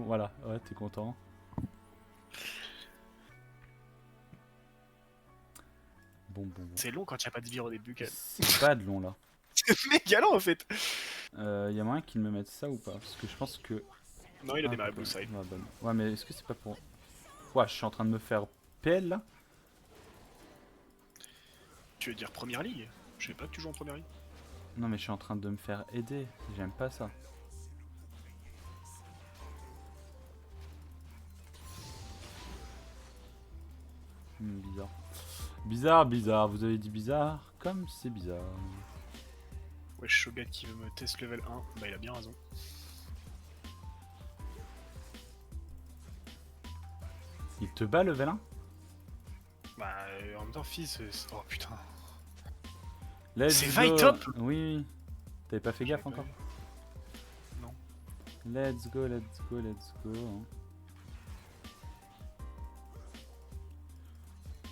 Voilà, ouais, t'es content. Bon. C'est long quand il n'y a pas de vire au début, quand même. C'est pas de long là. C'est méga long en fait. Y a moyen qu'ils me mettent ça ou pas? Parce que je pense que. Non, il a Ah, démarré putain. blue side. Ouais, bonne. Ouais, mais est-ce que c'est pas pour. Ouais, je suis en train de me faire PL là. Tu veux dire première ligue? Je sais pas que tu joues en première ligue. Non, mais je suis en train de me faire aider. J'aime pas ça. Bizarre. Bizarre. Vous avez dit bizarre? Comme c'est bizarre. Ouais, Shogat qui veut me test level 1. Bah, il a bien raison. Il te bat level 1? Bah, en même temps, fils. Oh putain. Let's C'est go. Vaitop? Oui. T'avais pas fait gaffe encore? Non. Let's go.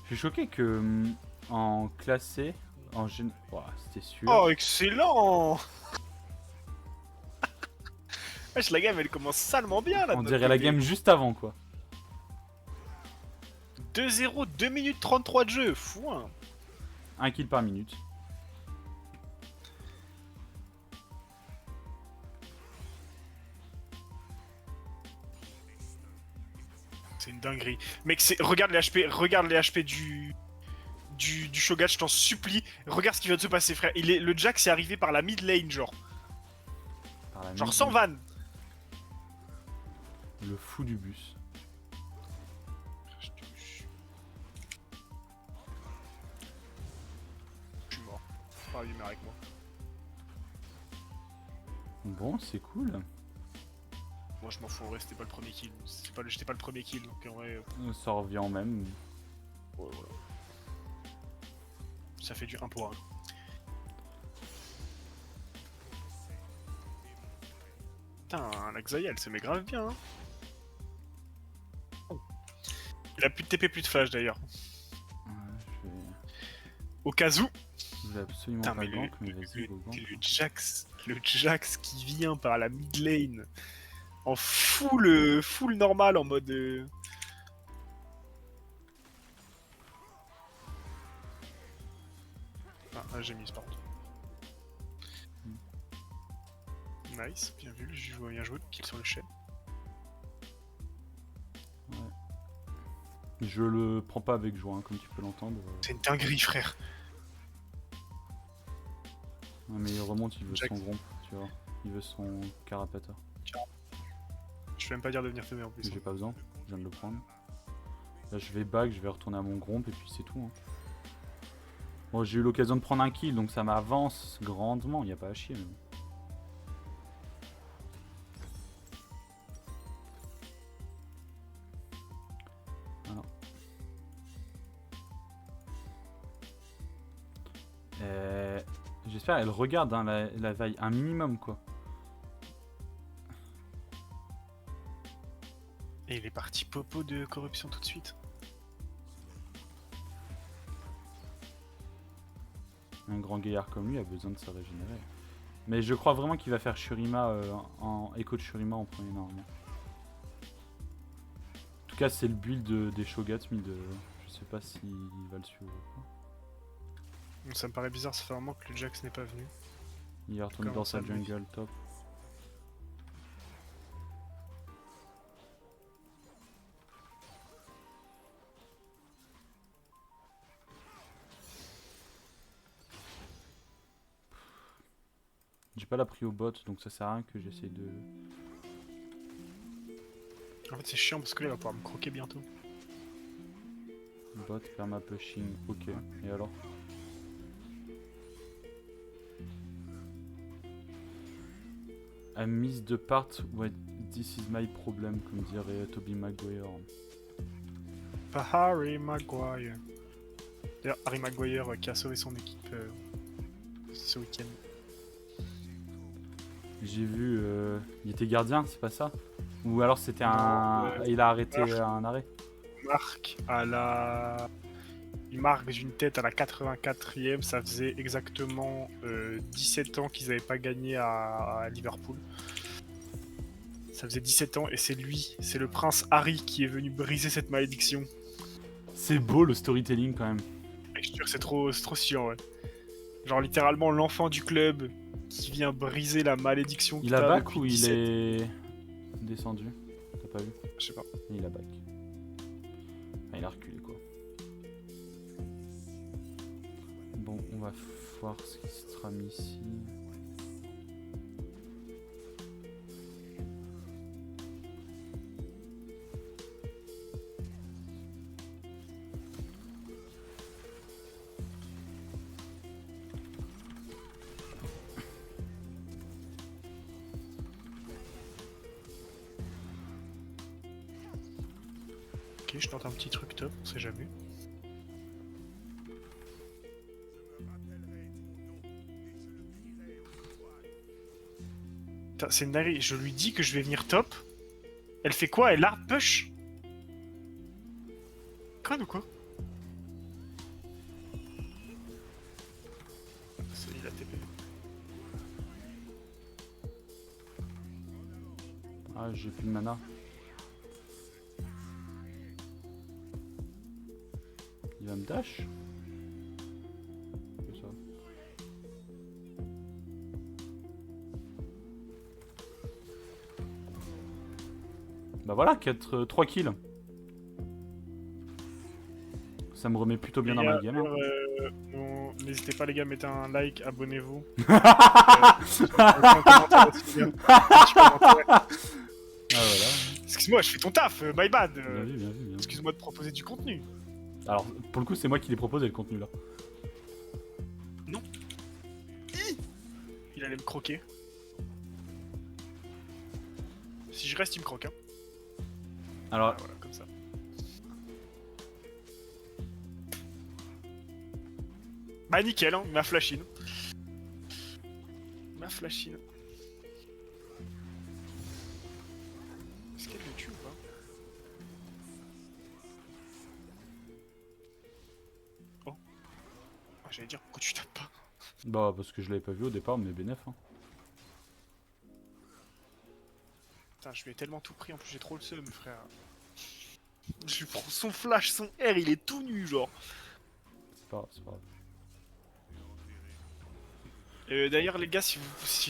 Je suis choqué que en classé, en général. Ouah, c'était sûr. Oh, excellent! Wesh, la game elle commence salement bien là. On de dirait notre la côté. game juste avant quoi. 2-0, 2 minutes 33 de jeu. Fou hein. 1 kill par minute. C'est une dinguerie. Mec, regarde les HP du Shogat, je t'en supplie. Regarde ce qui vient de se passer, frère. Le Jax est arrivé par la mid lane, genre. Par la Genre mid- sans vanne. Le fou du bus. Je suis mort. Pas lui, mais avec moi. Bon, c'est cool. Moi, je m'en fous, en vrai, c'était pas le premier kill. J'étais pas le premier kill, donc en vrai. Ça revient au même. Ouais, voilà. Ça fait du 1 pour 1. Putain, l'Axaya, elle se met grave bien. Hein. Oh. Il a plus de TP, plus de flash d'ailleurs. Ouais, je vais. Au cas où. Je voulais absolument Putain, pas mais gank, mais vas-y, go gank. le Jax qui vient par la mid lane en full normal en mode. Ah, j'ai mis par contre. Nice, bien vu, bien joué, kill sur le chêne. Je le prends pas avec joie, hein, comme tu peux l'entendre. C'est une dinguerie, frère. Ouais, mais il remonte, il veut Jax. son grompe, tu vois. Il veut son carapateur. Je vais même pas dire de venir t'aimer en plus. J'ai pas besoin, je viens de le prendre. Là, je vais back, je vais retourner à mon grompe et puis c'est tout. Hein. Bon, j'ai eu l'occasion de prendre un kill, donc ça m'avance grandement, il n'y a pas à chier. Mais... Voilà. J'espère qu'elle regarde hein, la veille, un minimum quoi. Et il est parti popo de corruption tout de suite. Un grand gaillard comme lui a besoin de se régénérer. Mais je crois vraiment qu'il va faire Shurima en écho de Shurima en premier normalement. En tout cas, c'est le build des Shogats mid. Je sais pas s'il va le suivre ou pas. Ça me paraît bizarre, ça fait un moment que le Jax n'est pas venu. Il est retourné Comment dans sa ça, lui? jungle top. J'ai pas la prio bot donc ça sert à rien que j'essaie de. En fait, c'est chiant parce que là, il va pouvoir me croquer bientôt. Bot, perma pushing, ok. Et alors? I miss the part where this is my problem, comme dirait Tobey Maguire. Pas Harry Maguire. D'ailleurs, Harry Maguire qui a sauvé son équipe ce week-end. J'ai vu, il était gardien, c'est pas ça? Ou alors c'était un... il a arrêté un arrêt? Il marque d'une tête à la 84e, ça faisait exactement 17 ans qu'ils n'avaient pas gagné à Liverpool. Ça Ça faisait 17 ans et c'est lui, c'est le prince Harry qui est venu briser cette malédiction. C'est beau le storytelling quand même. Et je te jure, c'est trop chiant, ouais. Genre littéralement l'enfant du club qui vient briser la malédiction que Il a t'as back depuis ou il 17. est descendu? T'as pas vu? Je sais pas. Il a back. Ah, il a reculé quoi. Bon, on va voir ce qui se trame ici. Ok, je tente un petit truc top, on sait jamais. Putain, c'est une dinguerie, je lui dis que je vais venir top. Elle fait quoi? Elle hard push? Conne ou quoi? C'est il a TP. Ah, j'ai plus de mana. Il va me dash? C'est ça. Bah voilà, 3 kills. Ça me remet plutôt bien dans ma game. Hein. N'hésitez pas les gars, mettez un like, abonnez-vous. Ah voilà. Excuse-moi, je fais ton taf, my bad. Bien vu, bien vu. Bien vu. Excuse-moi de proposer du contenu. Alors, pour le coup, c'est moi qui l'ai proposé le contenu là. Non. Il allait me croquer. Si je reste, il me croque. Hein. Alors, Ah, voilà, comme ça. Bah nickel, hein, ma flashine. Ma flashine. Est-ce qu'elle le tue ou pas? Oh. Ah, j'allais dire pourquoi tu tapes pas. bah parce que je l'avais pas vu au départ, mais bénef. Hein. Putain, je lui ai tellement tout pris, en plus j'ai trop le seum, frère. Je lui prends son flash, son R, il est tout nu, genre. C'est pas grave, c'est pas grave. D'ailleurs, les gars, si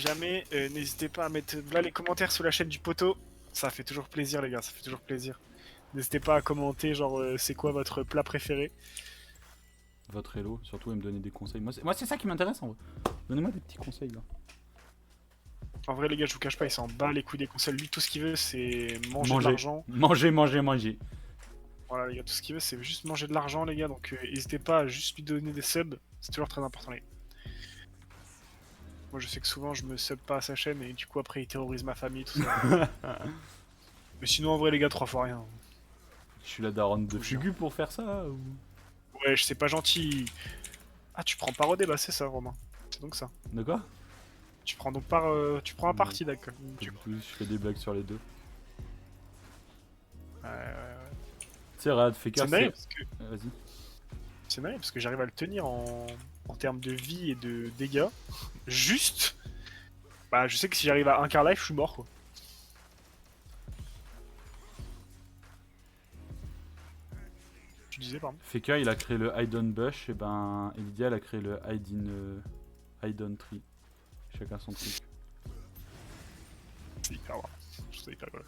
jamais, n'hésitez pas à mettre là les commentaires sous la chaîne du poteau. Ça fait toujours plaisir, les gars, ça fait toujours plaisir. N'hésitez pas à commenter, genre, c'est quoi votre plat préféré. Votre hello, surtout, et me donner des conseils. Moi, c'est ça qui m'intéresse en vrai. Donnez-moi des petits conseils là. En vrai, les gars, je vous cache pas, il s'en bat les couilles des conseils. Lui, tout ce qu'il veut, c'est manger de l'argent. Manger. Voilà, les gars, tout ce qu'il veut, c'est juste manger de l'argent, les gars. Donc, n'hésitez pas à juste lui donner des subs. C'est toujours très important, les gars. Moi, je sais que souvent, je me sub pas à sa chaîne et du coup, après, il terrorise ma famille, tout ça. Mais sinon, en vrai, les gars, 3 fois rien. Je suis la daronne de Tout Fugu pour faire ça ou... Ouais, c'est pas gentil. Ah, tu prends part au débat, c'est ça, Romain. C'est donc ça. De quoi? Tu prends donc part, tu prends un parti, d'accord. Du coup, je fais des blagues sur les deux. Ouais. Tu sais, regarde, fais C'est casse. naïf parce que Vas-y. c'est naïf parce que j'arrive à le tenir en termes de vie et de dégâts. Juste. Bah, je sais que si j'arrive à un quart life, je suis mort, quoi. Tu disais, pardon. Feka, il a créé le Hidden Bush, et ben Lydia, elle a créé le Hidden Tree. Chacun son truc. C'est hyper grave. Je trouve ça hyper grave.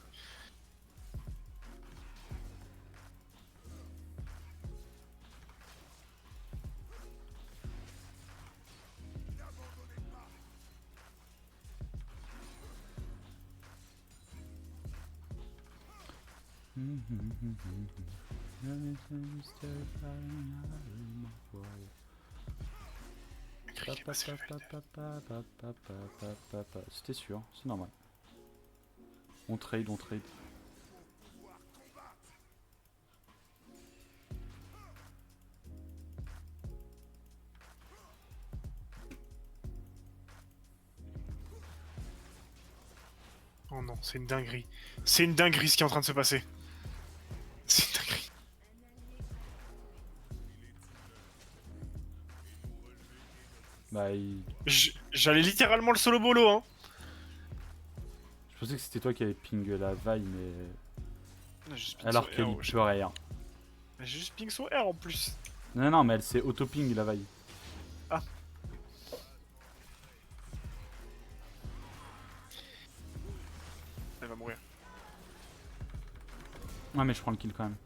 C'était sûr, c'est normal. On trade. Oh non, c'est une dinguerie. C'est une dinguerie ce qui est en train de se passer. C'est une dinguerie. Bah, J'allais littéralement le solo bolo, hein. Je pensais que c'était toi qui avais ping la vaille, mais. J'ai juste ping Alors sur qu'elle R, y wesh. peut rien. J'ai juste ping sur R en plus. Non, non, mais elle s'est auto-ping la vaille. Ah. Elle va mourir. Ouais, mais je prends le kill quand même.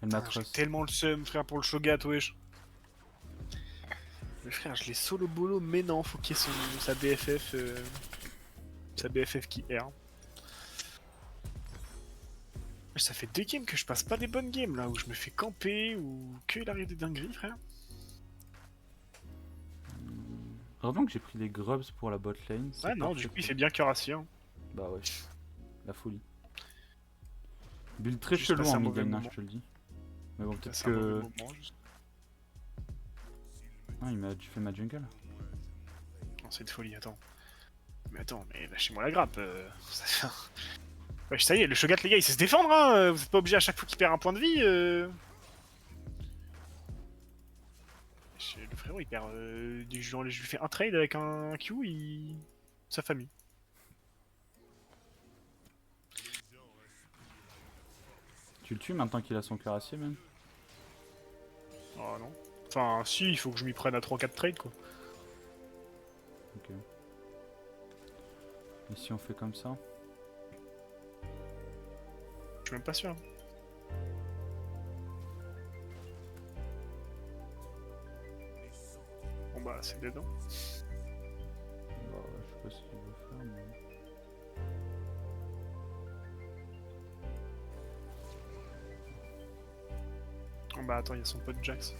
Elle m'a Putain, j'ai trust. tellement le seum, frère, pour le Shogat, wesh. Mais frère, je l'ai solo bolo, mais non, faut qu'il y ait sa BFF. Sa BFF qui erre. Ça fait 2 games que je passe pas des bonnes games là, où je me fais camper, ou que il arrive des dingueries, frère. Heureusement que j'ai pris les grubs pour la bot lane. c'est Ouais, non, parfait du coup, il pour- fait bien cœur à hein. Bah ouais. La folie. Build très Juste chelou passer en un mid mauvais lane, hein, moment. je te le dis. Mais bon, peut-être C'est un mauvais que. moment, juste. Ah, il m'a fait ma jungle. Non, c'est de folie, attends. Mais attends, mais lâchez-moi la grappe. Wesh, ça y est, le Shogat, les gars, il sait se défendre, hein. Vous êtes pas obligé à chaque fois qu'il perd un point de vie. Le frérot, il perd. Je lui fais un trade avec un Q, sa famille. Tu le tues maintenant qu'il a son cuirassier, même. Oh non. Enfin, si, il faut que je m'y prenne à 3-4 trades, quoi. Ok. Et si on fait comme ça? Je suis même pas sûr. Bon bah, c'est dedans. Bah ouais, je sais pas ce qu'il veut faire, mais. Bon bah, attends, il y a son pote Jax.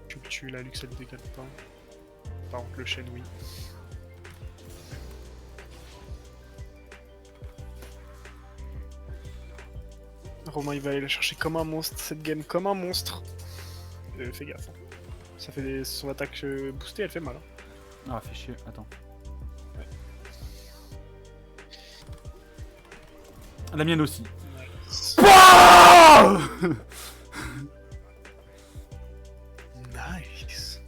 Tu le tues, la Lux elle décale pas. Par contre, le Shen, oui. Romain il va aller la chercher comme un monstre, cette game comme un monstre. Fais gaffe. Hein. Ça fait son attaque boostée, elle fait mal. Hein. Ah, fait chier, attends. Ouais. La mienne aussi. Nice.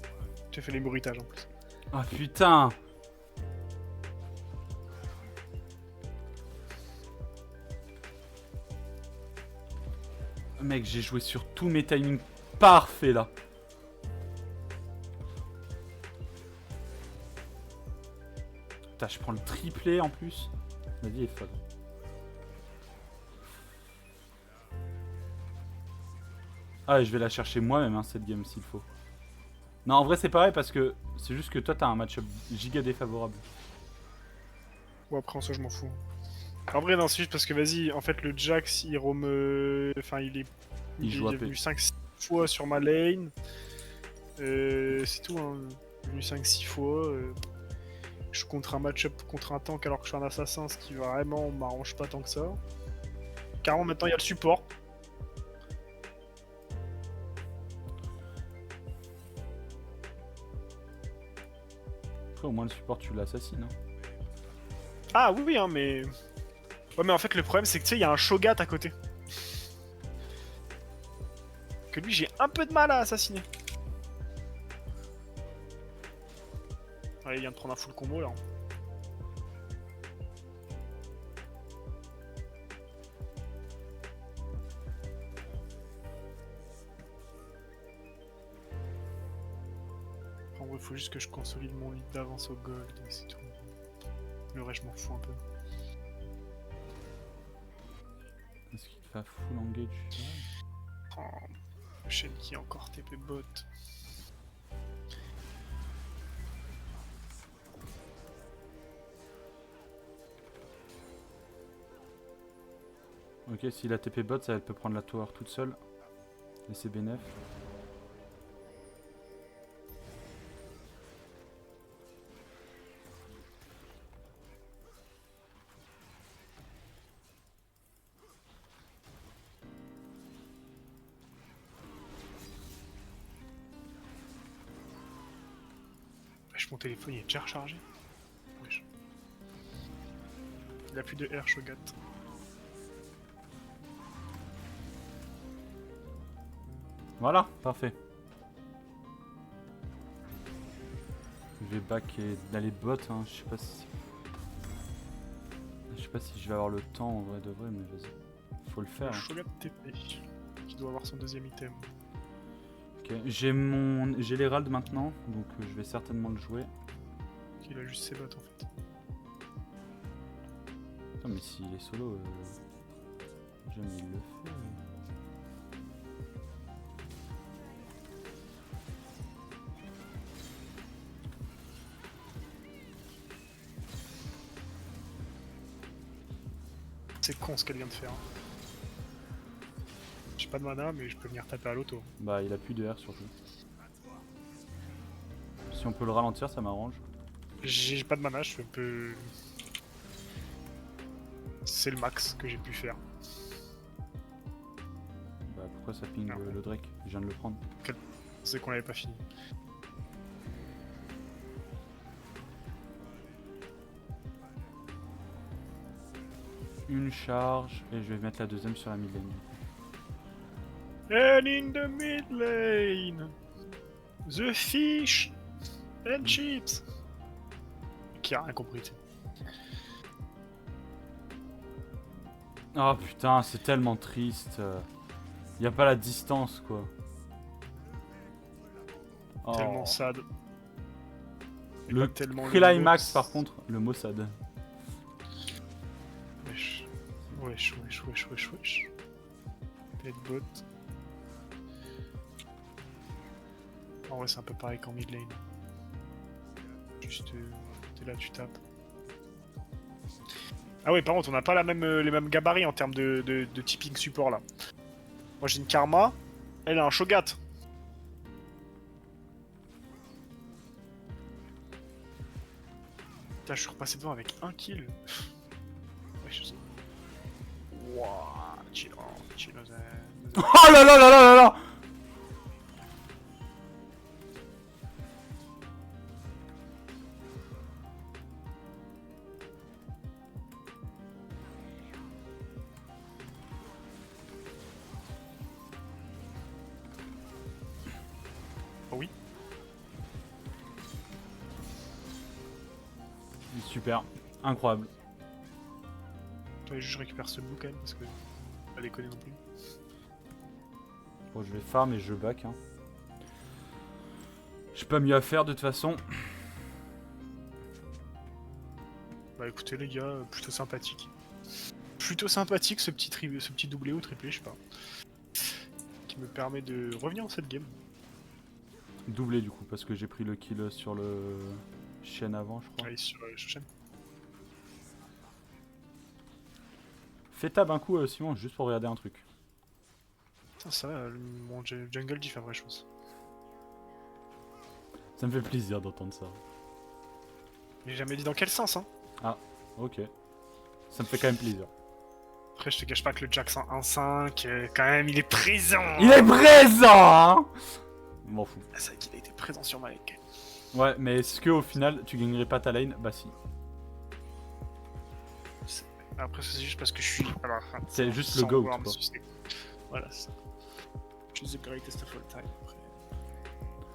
Tu as fait les bruitages en plus. Ah putain! Mec, j'ai joué sur tous mes timings parfaits là. Putain, je prends le triplé en plus. Ma vie est folle. Ah, et je vais la chercher moi-même, hein, cette game s'il faut. Non, en vrai, c'est pareil parce que c'est juste que toi, t'as un match-up giga défavorable. Bon, après, en soi, je m'en fous. En vrai, non, c'est juste parce que vas-y, en fait, le Jax, il roam. Enfin, Il joue est AP. venu 5-6 fois sur ma lane. C'est tout, hein. Il est venu 5-6 fois. Je suis contre un match-up contre un tank alors que je suis un assassin, ce qui vraiment m'arrange pas tant que ça. Carrément, maintenant, il y a le support. Après, au moins, le support, tu l'assassines. Hein. Ah oui, oui, hein, mais. Ouais, mais en fait, le problème, c'est que tu sais, il y a un Shogat à côté. Que lui, j'ai un peu de mal à assassiner. Ouais, il vient de prendre un full combo là. En vrai, faut juste que je consolide mon lead d'avance au gold, et c'est tout. Le reste, je m'en fous un peu. Est-ce qu'il va full engage? Oh, chaîne qui est encore TP bot. Ok, s'il a TP bot, ça, elle peut prendre la tower toute seule. Et c'est bénef. Wesh, mon téléphone il est déjà rechargé. Wesh. Il a plus de R, Shogat. Voilà, parfait. Je vais back et d'aller bot, hein. Je sais pas si... Je sais pas si je vais avoir le temps en vrai de vrai, mais vas-y. Faut le faire. Le Hein. Shogat TP, qui doit avoir son deuxième item. Ok, j'ai l'Hérald maintenant, donc je vais certainement le jouer. Il a juste ses bottes en fait. Putain, mais s'il est solo, jamais il le fait. C'est con ce qu'elle vient de faire. J'ai pas de mana, mais je peux venir taper à l'auto. Bah, il a plus de R surtout. Si on peut le ralentir, ça m'arrange. J'ai pas de mana, je suis un peu... C'est le max que j'ai pu faire. Bah, pourquoi ça ping Ah ouais. le Drake? Je viens de le prendre. C'est qu'on l'avait pas fini. Une charge, et je vais mettre la deuxième sur la mid lane. And in the mid lane, the fish and chips. Qui a rien compris. Tu sais. Oh putain, c'est tellement triste. Y a pas la distance quoi. Oh. Tellement sad. Et Le pas tellement climax le par contre, le mot sad. Wesh. Wesh, wesh, wesh, wesh, wesh. Petbot. En vrai, c'est un peu pareil qu'en mid lane. Juste, t'es là, tu tapes. Ah ouais, par contre, on n'a pas les mêmes gabarits en termes de typing support là. Moi j'ai une Karma, elle a un Shogat. Putain, je suis repassé devant avec un kill. Ouais, je sais. Wouah, chill, chill. Oh là là là là là là. Oh oui. Super, incroyable. Toi, je récupère ce blue quand même parce que pas déconner non plus. Bon, je vais farm et je back. Hein. J'ai pas mieux à faire de toute façon. Bah écoutez les gars, plutôt sympathique. Plutôt sympathique ce petit doublé ou triplé, je sais pas. Qui me permet de revenir dans cette game. Doublé du coup, parce que j'ai pris le kill sur le chien avant, je crois. Allez, sur Shoshan. Fais tab un coup, Simon, juste pour regarder un truc. Putain, ça va, mon jungle dit fait vraie chose. Ça me fait plaisir d'entendre ça. J'ai jamais dit dans quel sens, hein. Ah, ok. Ça me fait quand même plaisir. Après, je te cache pas que le Jax en 1-5, quand même, il est présent. Il est présent, hein. M'en fous. Ah, c'est vrai qu'il a été présent sur ma lane. Ouais, mais est-ce que au final, tu gagnerais pas ta lane? Bah si. Après, c'est juste parce que je suis. Alors, C'est juste le sans GOAT, vouloir me quoi. sucer. Voilà, c'est ça. Je suis the greatest of all time. Après.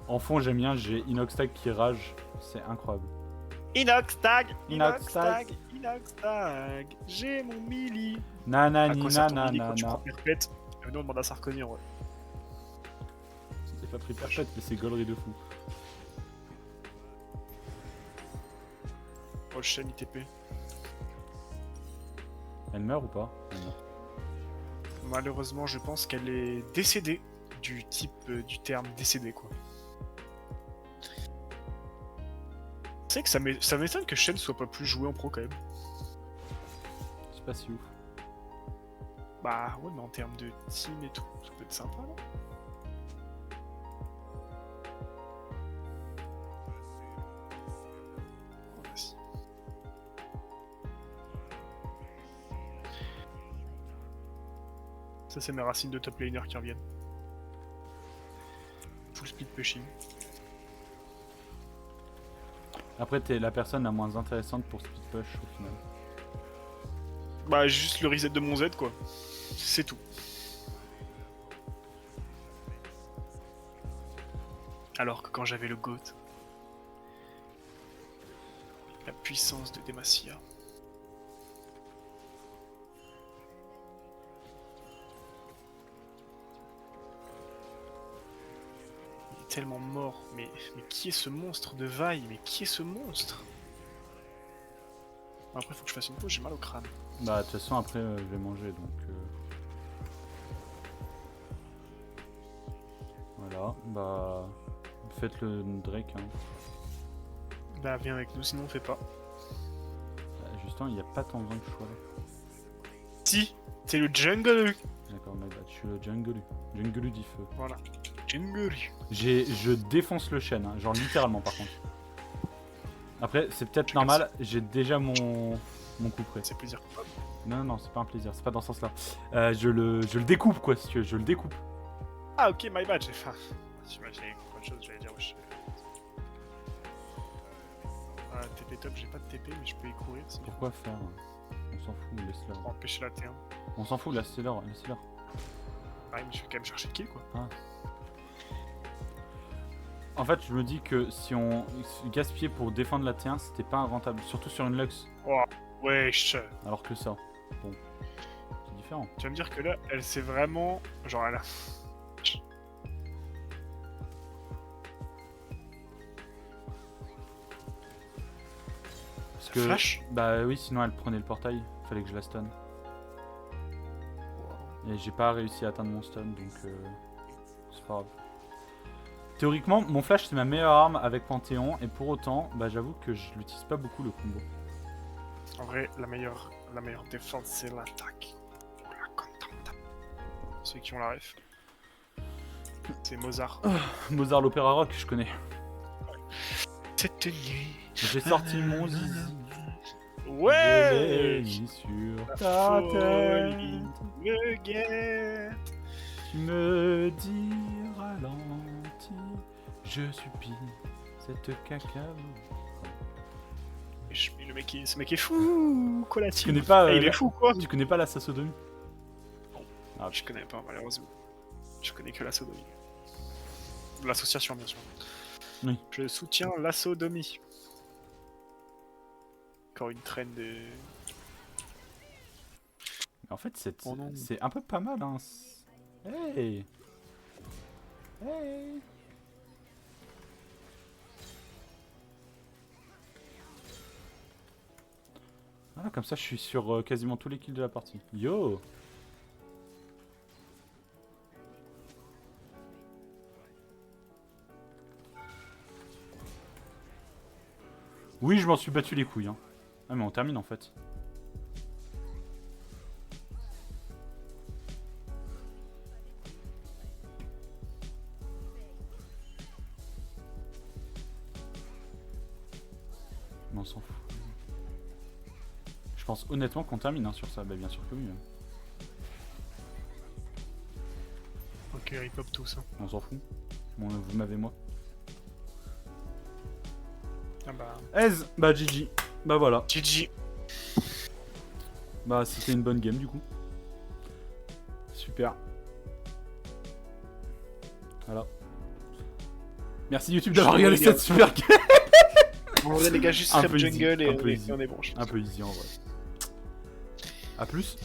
En fond, j'aime bien, j'ai Inoxtag qui rage. C'est incroyable. Inoxtag, Inoxtag. Inoxtag, j'ai mon melee. Nanani Quand tu nanana. prends perpète, nous on demande à Sarkozy en vrai. J'ai pas pris perpète, mais c'est gaulerie de fou. Oh, le chien ITP. Elle meurt ou pas? Elle meurt. Malheureusement, je pense qu'elle est décédée du type du terme décédé quoi. C'est que ça m'étonne que Shen soit pas plus joué en pro quand même. C'est pas si ouf. Bah ouais, mais en termes de team et tout, ça peut être sympa non? Oh, vas-y. Ça c'est mes racines de top laner qui reviennent. Full speed pushing. Après, t'es la personne la moins intéressante pour speed push au final. Bah juste le reset de mon Z quoi. C'est tout. Alors que quand j'avais le GOAT. La puissance de Demacia. Il est tellement mort. Mais qui est ce monstre de Vi? Mais qui est ce monstre? Après, faut que je fasse une pause, j'ai mal au crâne. Bah, de toute façon, après, je vais manger, donc... Voilà, bah... Faites le Drake, hein. Bah, viens avec nous, sinon on fait pas. Justement, il n'y a pas tant besoin de choix là. Si, t'es le jungle. D'accord, mais bah, je suis le Junglu. Junglu du feu. Voilà, jungle. Je défonce le chêne, hein, genre littéralement par contre. Après, c'est peut-être normal, j'ai déjà mon coup près. C'est plaisir. Non, non, c'est pas un plaisir, c'est pas dans ce sens-là. Je le découpe, quoi, si tu veux, je le découpe. Ah, ok, my bad, j'ai faim. J'imaginais autre chose, j'allais dire, wesh. Ah, TP top, j'ai pas de TP, mais je peux y courir. Pourquoi faire? On s'en fout, laisse-leur. Pour empêcher la T1. On s'en fout, laisse-leur, laisse-leur. Ouais, mais je vais quand même chercher le kill, quoi. Ah. En fait, je me dis que si on gaspillait pour défendre la T1, c'était pas rentable, surtout sur une Lux. Oh, wesh. Alors que ça, bon, c'est différent. Tu vas me dire que là, elle s'est vraiment... Genre, elle a... Parce que, Flash? bah oui, sinon elle prenait le portail, fallait que je la stun. Et j'ai pas réussi à atteindre mon stun, donc c'est pas grave. Théoriquement, mon flash c'est ma meilleure arme avec Panthéon, et pour autant, bah j'avoue que je l'utilise pas beaucoup le combo. En vrai, la meilleure défense, c'est l'attaque. La contente. Ceux qui ont la ref. C'est Mozart. Mozart l'opéra rock, je connais. Cette nuit. J'ai sorti mon zizi. Je Ouais. l'ai mis sur La ta folie tête. me guette. Tu me dis ralenti, je supplie cette cacao. Mais ce mec est fou, Colati. Tu connais pas, il est fou, quoi. Tu connais pas la sasodomie? Ah, je connais pas, malheureusement. Je connais que la sodomie. L'association, bien sûr. Oui. Je soutiens la sodomie. Encore une traîne de... En fait, c'est Oh non. un peu pas mal, hein. Hey! Hey! Voilà, comme ça, je suis sur quasiment tous les kills de la partie. Yo! Oui, je m'en suis battu les couilles, hein. Ah, mais on termine, en fait. Mais on s'en fout. Je pense honnêtement qu'on termine hein, sur ça. Bah bien sûr que oui. Hein. Ok, ils pop tous. Hein. On s'en fout. Bon, vous m'avez moi. Ah bah... Ez, bah GG. Bah voilà. GG. Bah c'était une bonne game du coup. Super. Voilà. Merci YouTube d'avoir regardé cette super game. En vrai les gars, juste un rep peu jungle easy, et on est bon. Un peu easy en vrai. A plus.